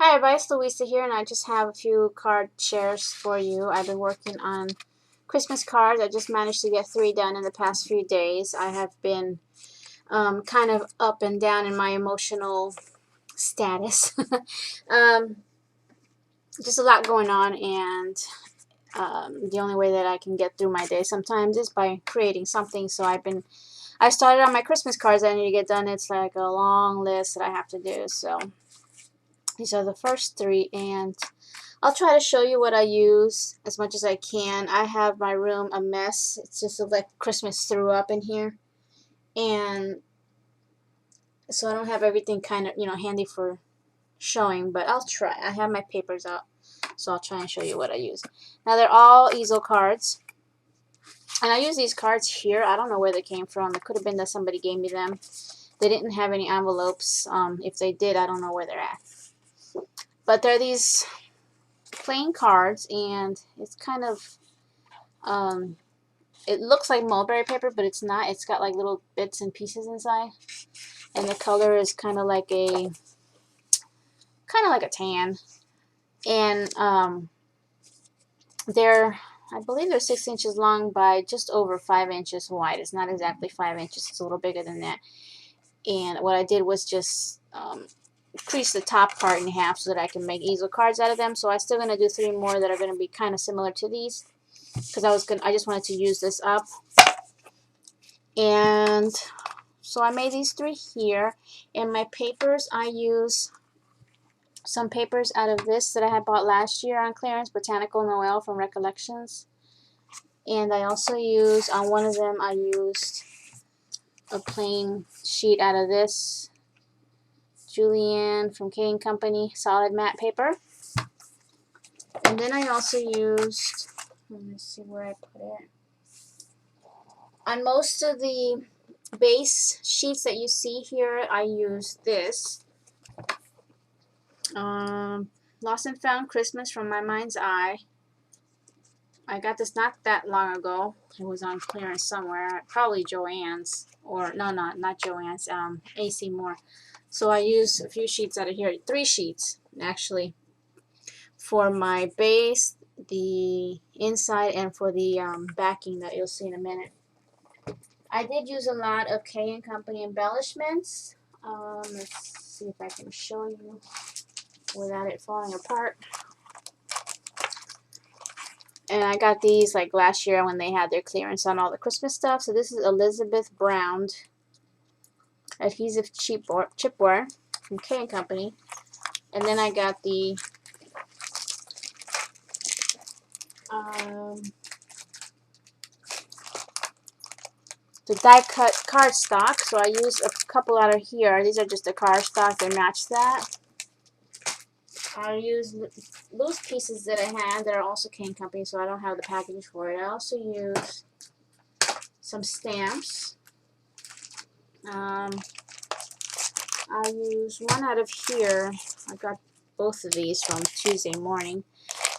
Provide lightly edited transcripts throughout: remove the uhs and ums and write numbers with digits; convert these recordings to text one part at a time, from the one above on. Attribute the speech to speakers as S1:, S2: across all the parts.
S1: Hi everybody, it's Louisa here, and I just have a few card shares for you. I've been working on Christmas cards. I just managed to get 3 done in the past few days. I have been kind of up and down in my emotional status. um, just a lot going on, and the only way that I can get through my day sometimes is by creating something. So I started on my Christmas cards that I need to get done. It's like a long list that I have to do. So these are the first 3, and I'll try to show you what I use as much as I can. I have my room a mess. It's just like Christmas threw up in here. And so I don't have everything kind of, handy for showing, but I'll try. I have my papers out, so I'll try and show you what I use. Now they're all easel cards. And I use these cards here. I don't know where they came from. It could have been that somebody gave me them. They didn't have any envelopes. If they did, I don't know where they're at. But they're these plain cards, and it's kind of it looks like mulberry paper, but it's not. It's got like little bits and pieces inside, and the color is kind of like a tan. And they're, I believe they're 6 inches long by just over 5 inches wide. It's not exactly 5 inches. It's a little bigger than that. And what I did was just crease the top part in half so that I can make easel cards out of them. So I'm still gonna do 3 more that are gonna be kind of similar to these, because I just wanted to use this up. And so I made these 3 here. And my papers, I use some papers out of this that I had bought last year on clearance, Botanical Noel from Recollections. And I also used, on one of them, I used a plain sheet out of this, Julienne from K & Company, solid matte paper. And then I also used, let me see where I put it. On most of the base sheets that you see here, I use this. Lost and Found Christmas from My Mind's Eye. I got this not that long ago. It was on clearance somewhere, probably Joann's, or no, not Joann's, AC Moore. So I used a few sheets out of here, 3 sheets actually, for my base, the inside, and for the backing that you'll see in a minute. I did use a lot of K & Company embellishments. Let's see if I can show you without it falling apart. And I got these like last year when they had their clearance on all the Christmas stuff. So this is Elizabeth Brown adhesive chipware from K & Company. And then I got the die cut cardstock. So I used a couple out of here. These are just the cardstock. They match that. I used loose pieces that I had that are also K & Company, so I don't have the packaging for it. I also used some stamps. I used one out of here. I got both of these from Tuesday Morning.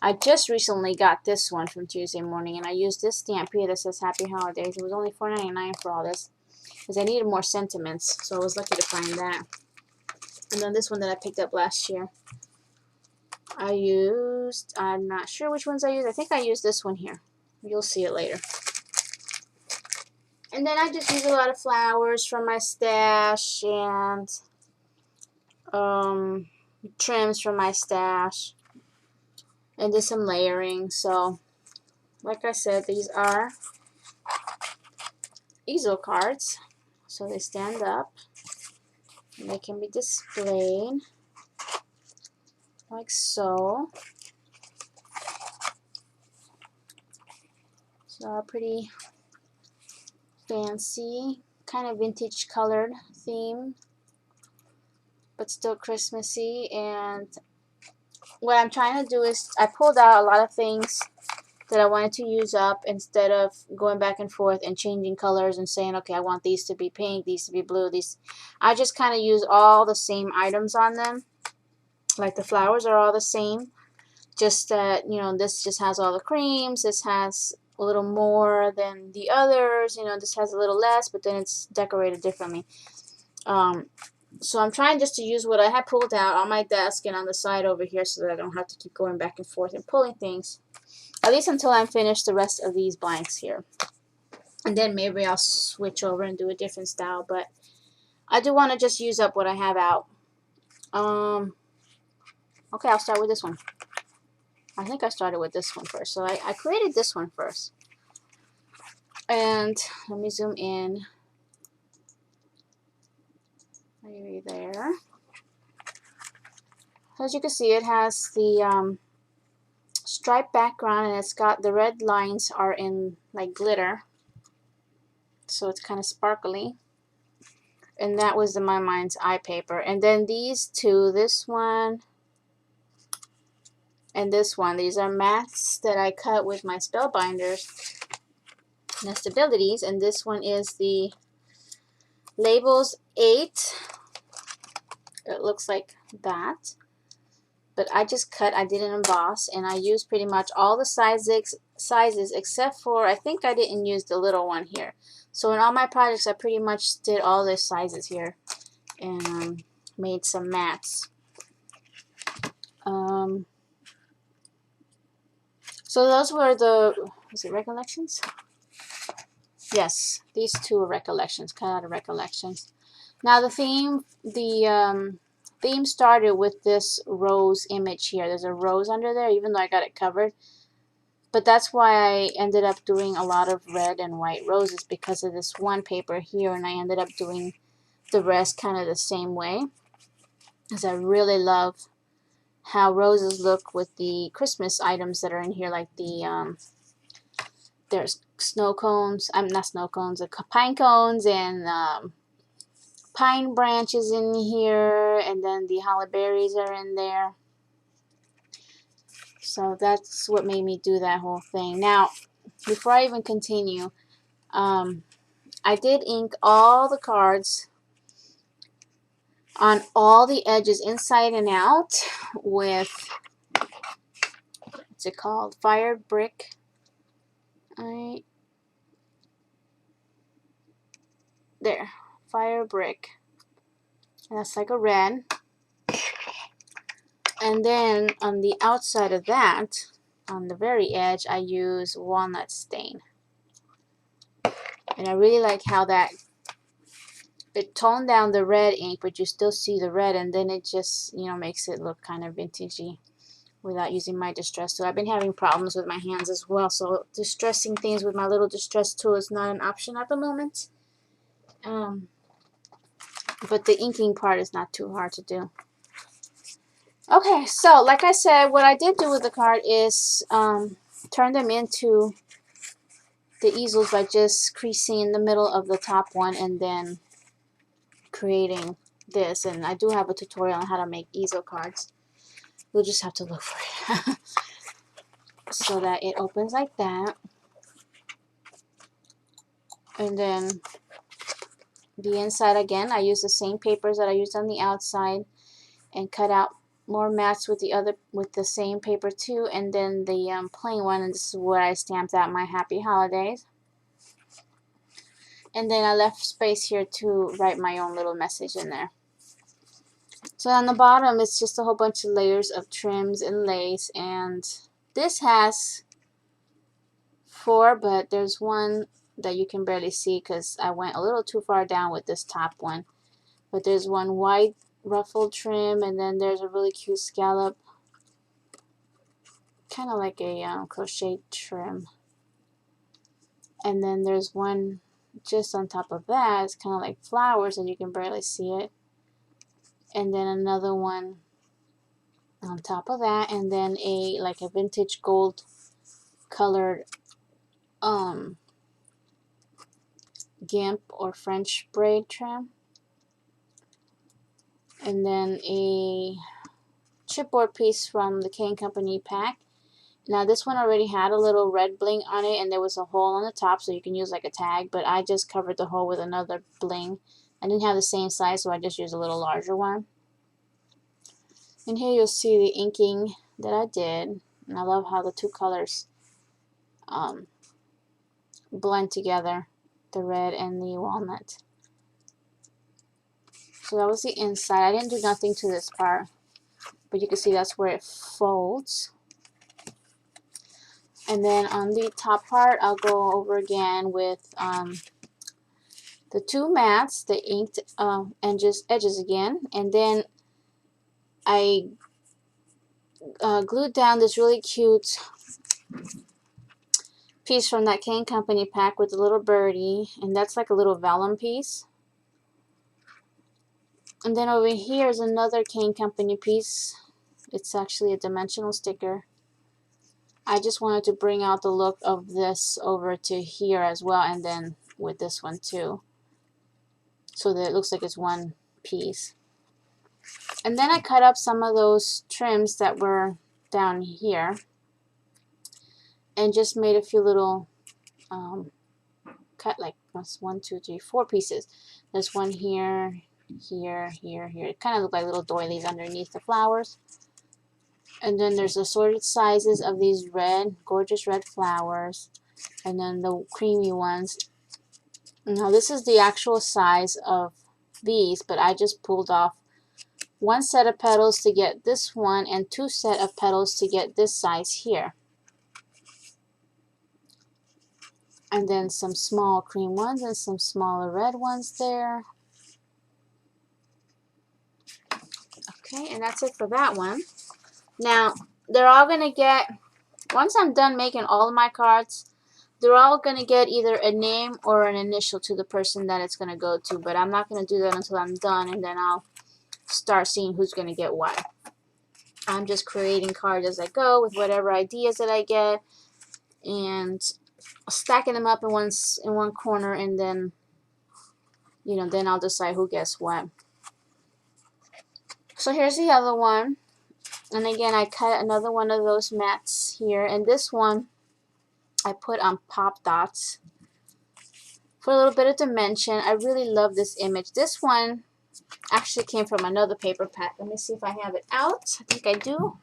S1: I just recently got this one from Tuesday Morning, and I used this stamp here that says Happy Holidays. It was only $4.99 for all this, because I needed more sentiments, so I was lucky to find that. And then this one that I picked up last year. I used, I'm not sure which ones I used. I think I used this one here. You'll see it later. And then I just use a lot of flowers from my stash, and trims from my stash, and did some layering. So like I said, these are easel cards, so they stand up and they can be displayed like so. So pretty fancy, kind of vintage colored theme, but still Christmassy. And what I'm trying to do is I pulled out a lot of things that I wanted to use up, instead of going back and forth and changing colors and saying, okay, I want these to be pink, these to be blue, these. I just kind of use all the same items on them. Like the flowers are all the same, just that, this just has all the creams, this has a little more than the others, this has a little less, but then it's decorated differently. So I'm trying just to use what I had pulled out on my desk and on the side over here so that I don't have to keep going back and forth and pulling things. At least until I'm finished the rest of these blanks here. And then maybe I'll switch over and do a different style. But I do want to just use up what I have out. Okay, I'll start with this one. I think I started with this one first. So I created this one first. And let me zoom in. Maybe there. So as you can see, it has the striped background, and it's got the red lines are in like glitter. So it's kind of sparkly. And that was the My Mind's eye paper. And then these two, this one and this one, these are mats that I cut with my spellbinders, nestabilities, and this one is the Labels 8. It looks like that. But I just cut, I didn't emboss, and I used pretty much all the sizes except for, I think I didn't use the little one here. So in all my projects, I pretty much did all the sizes here and made some mats. So those were the, is it recollections? Yes, these two are recollections, cut out of recollections. Now the theme started with this rose image here. There's a rose under there, even though I got it covered. But that's why I ended up doing a lot of red and white roses, because of this one paper here, and I ended up doing the rest kind of the same way, because I really love how roses look with the Christmas items that are in here, like the there's snow cones, not snow cones, pine cones, and pine branches in here, and then the holly berries are in there. So that's what made me do that whole thing. Now, before I even continue, I did ink all the cards on all the edges, inside and out, with, what's it called? Fire brick. There, fire brick. And that's like a red. And then on the outside of that, on the very edge, I use walnut stain. And I really like how that, it toned down the red ink, but you still see the red, and then it just, you know, makes it look kind of vintagey without using my distress tool. I've been having problems with my hands as well, so distressing things with my little distress tool is not an option at the moment. But the inking part is not too hard to do. Okay, so like I said, what I did do with the card is turn them into the easels by just creasing in the middle of the top one and then creating this. And I do have a tutorial on how to make easel cards. You'll just have to look for it. So that it opens like that. And then the inside again, I use the same papers that I used on the outside and cut out more mats with the same paper too, and then the plain one, and this is where I stamped out my happy holidays. And then I left space here to write my own little message in there. So on the bottom, it's just a whole bunch of layers of trims and lace, and this has 4, but there's one that you can barely see because I went a little too far down with this top one. But there's one white ruffled trim, and then there's a really cute scallop, kind of like a crochet trim. And then there's one just on top of that, it's kind of like flowers and you can barely see it. And then another one on top of that, and then like a vintage gold colored gimp or French braid trim. And then a chipboard piece from the Cane Company pack. Now this one already had a little red bling on it, and there was a hole on the top, so you can use like a tag, but I just covered the hole with another bling. I didn't have the same size, so I just used a little larger one. And here you'll see the inking that I did, and I love how the two colors blend together, the red and the walnut. So that was the inside. I didn't do nothing to this part, but you can see that's where it folds. And then on the top part, I'll go over again with the two mats, the inked edges again, and then I glued down this really cute piece from that Kane Company pack with a little birdie, and that's like a little vellum piece. And then over here is another Kane Company piece. It's actually a dimensional sticker. I just wanted to bring out the look of this over to here as well, and then with this one too, so that it looks like it's one piece. And then I cut up some of those trims that were down here and just made a few little cut, like 1, 2, 3, 4 pieces. There's one here, here, here, here. It kind of look like little doilies underneath the flowers. And then there's assorted sizes of these red, gorgeous red flowers, and then the creamy ones. Now this is the actual size of these, but I just pulled off one set of petals to get this one and 2 set of petals to get this size here. And then some small cream ones and some smaller red ones there. Okay, and that's it for that one. Now, they're all going to get, once I'm done making all of my cards, they're all going to get either a name or an initial to the person that it's going to go to. But I'm not going to do that until I'm done, and then I'll start seeing who's going to get what. I'm just creating cards as I go with whatever ideas that I get, and stacking them up in one corner, and then, you know, then I'll decide who gets what. So here's the other one. And again, I cut another one of those mats here, and this one I put on pop dots for a little bit of dimension. I really love this image. This one actually came from another paper pack. Let me see if I have it out. I think I do.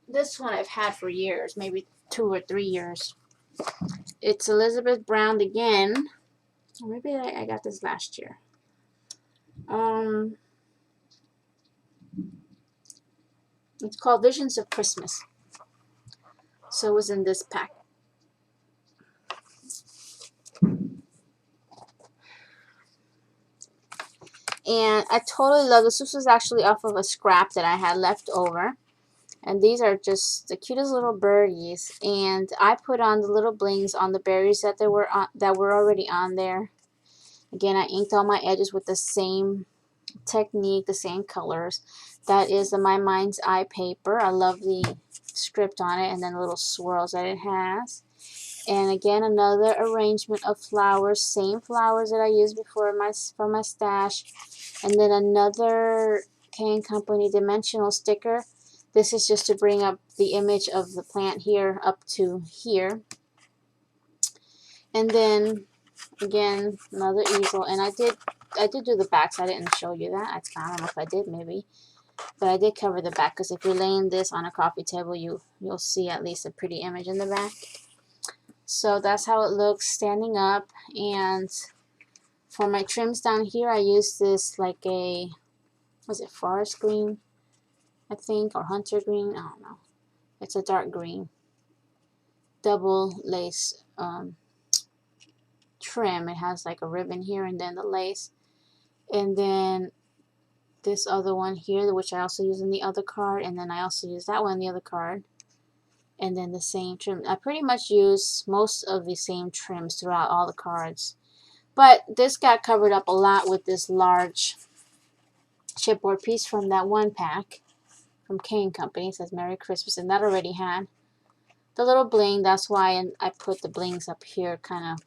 S1: This one I've had for years, maybe 2 or 3 years. It's Elizabeth Brown again. Or maybe I got this last year. It's called Visions of Christmas. So it was in this pack. And I totally love this. This was actually off of a scrap that I had left over. And these are just the cutest little birdies. And I put on the little blings on the berries that were already on there. Again, I inked all my edges with the same technique, the same colors. That is the My Mind's Eye paper. I love the script on it and then the little swirls that it has. And again, another arrangement of flowers, same flowers that I used before for my stash. And then another Kane Company dimensional sticker. This is just to bring up the image of the plant here up to here. And then again, another easel. And I did do the backs. I didn't show you that. I don't know if I did, maybe. But I did cover the back, because if you're laying this on a coffee table, you'll see at least a pretty image in the back. So that's how it looks standing up. And for my trims down here, I used this like a, was it forest green, I think, or hunter green? I don't know. It's a dark green. Double lace trim. It has like a ribbon here and then the lace. And then this other one here, which I also use in the other card. And then I also use that one in the other card. And then the same trim. I pretty much use most of the same trims throughout all the cards. But this got covered up a lot with this large chipboard piece from that one pack from Kane Company. It says Merry Christmas, and that already had the little bling. That's why I put the blings up here. Kind of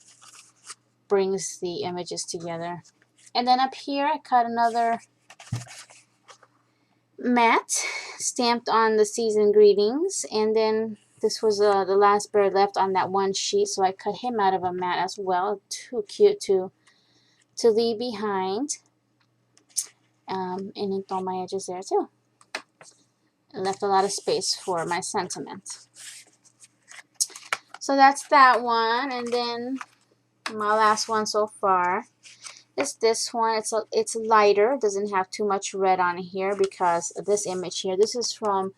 S1: brings the images together. And then up here I cut another mat stamped on the season greetings, and then this was the last bird left on that one sheet, so I cut him out of a mat as well. Too cute to leave behind. And inked all my edges there too. And left a lot of space for my sentiment. So that's that one. And then my last one so far is this one. It's lighter. It doesn't have too much red on here because of this image here. This is from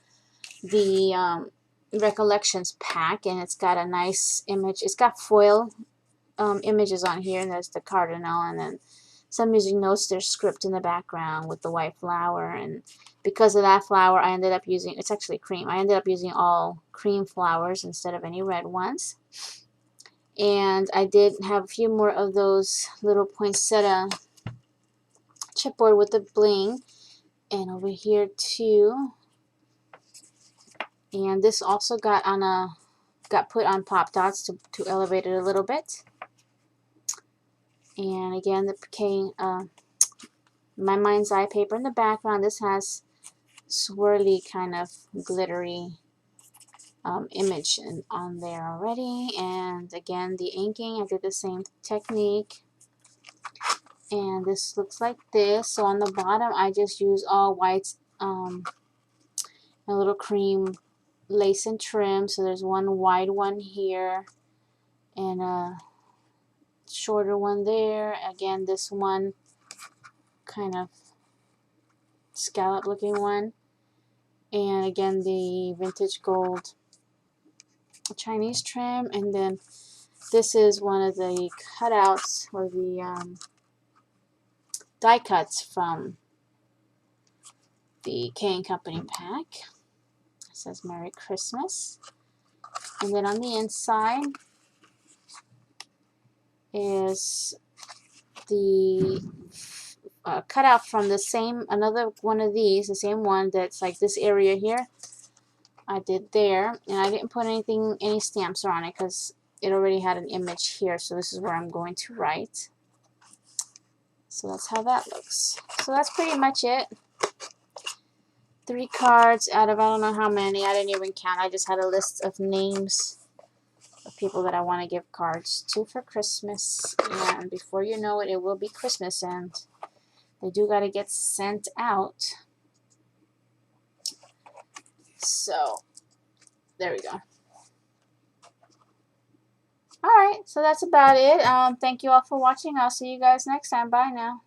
S1: the Recollections pack, and it's got a nice image. It's got foil images on here, and there's the cardinal, and then some music notes. There's script in the background with the white flower, and because of that flower, I ended up using, it's actually cream. I ended up using all cream flowers instead of any red ones. And I did have a few more of those little poinsettia chipboard with the bling, and over here too. And this also got put on pop dots to elevate it a little bit. And again, the My Mind's Eye paper in the background. This has swirly kind of glittery image on there already. And again, the inking, I did the same technique. And this looks like this. So on the bottom, I just use all whites, a little cream lace and trim. So there's one wide one here and a shorter one there. Again, this one kind of scallop looking one. And again, the vintage gold Chinese trim. And then this is one of the cutouts or the die cuts from the K & Company pack. It says Merry Christmas. And then on the inside is the cutout from the same, another one of these, the same one that's like this area here. I did there, and I didn't put any stamps on it because it already had an image here, so this is where I'm going to write. So that's how that looks. So that's pretty much it. 3 cards out of I don't know how many. I didn't even count. I just had a list of names of people that I want to give cards to for Christmas. And before you know it, it will be Christmas, and they do got to get sent out. So there we go. Alright, so that's about it. Thank you all for watching. I'll see you guys next time. Bye now.